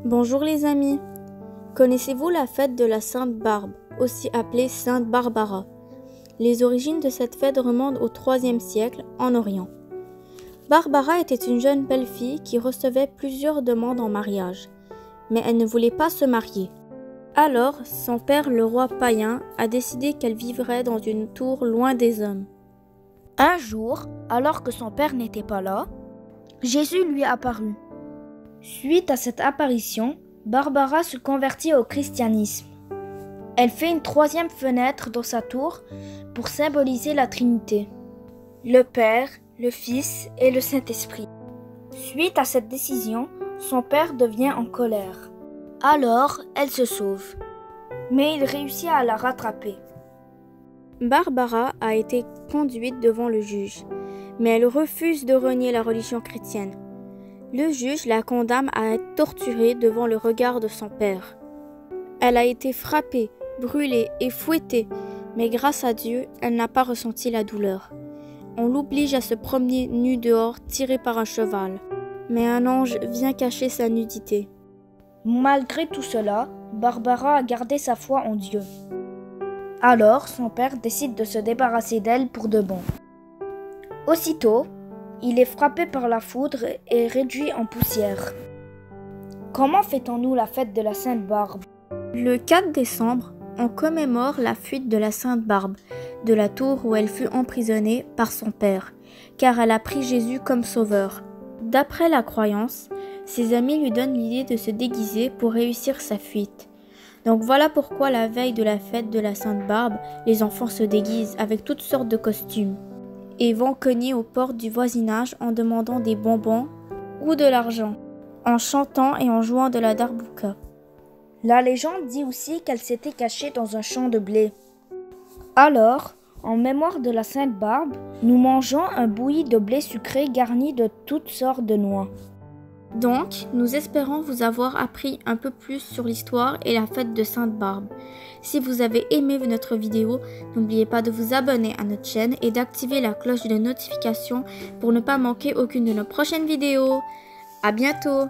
Bonjour les amis, connaissez-vous la fête de la Sainte Barbe, aussi appelée Sainte Barbara? Les origines de cette fête remontent au IIIe siècle en Orient. Barbara était une jeune belle fille qui recevait plusieurs demandes en mariage, mais elle ne voulait pas se marier. Alors, son père, le roi païen, a décidé qu'elle vivrait dans une tour loin des hommes. Un jour, alors que son père n'était pas là, Jésus lui apparut. Suite à cette apparition, Barbara se convertit au christianisme. Elle fait une troisième fenêtre dans sa tour pour symboliser la Trinité, le Père, le Fils et le Saint-Esprit. Suite à cette décision, son père devient en colère. Alors, elle se sauve, mais il réussit à la rattraper. Barbara a été conduite devant le juge, mais elle refuse de renier la religion chrétienne. Le juge la condamne à être torturée devant le regard de son père. Elle a été frappée, brûlée et fouettée, mais grâce à Dieu, elle n'a pas ressenti la douleur. On l'oblige à se promener nue dehors, tirée par un cheval. Mais un ange vient cacher sa nudité. Malgré tout cela, Barbara a gardé sa foi en Dieu. Alors, son père décide de se débarrasser d'elle pour de bon. Aussitôt, il est frappé par la foudre et réduit en poussière. Comment fêtons-nous la fête de la Sainte Barbe? Le 4 décembre, on commémore la fuite de la Sainte Barbe, de la tour où elle fut emprisonnée par son père, car elle a pris Jésus comme sauveur. D'après la croyance, ses amis lui donnent l'idée de se déguiser pour réussir sa fuite. Donc voilà pourquoi la veille de la fête de la Sainte Barbe, les enfants se déguisent avec toutes sortes de costumes et vont cogner aux portes du voisinage en demandant des bonbons ou de l'argent, en chantant et en jouant de la darbouka. La légende dit aussi qu'elle s'était cachée dans un champ de blé. Alors, en mémoire de la Sainte Barbe, nous mangeons un bouilli de blé sucré garni de toutes sortes de noix. Donc, nous espérons vous avoir appris un peu plus sur l'histoire et la fête de Sainte Barbe. Si vous avez aimé notre vidéo, n'oubliez pas de vous abonner à notre chaîne et d'activer la cloche de notification pour ne pas manquer aucune de nos prochaines vidéos. À bientôt!